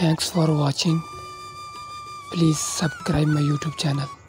Thanks for watching. Please subscribe my YouTube channel.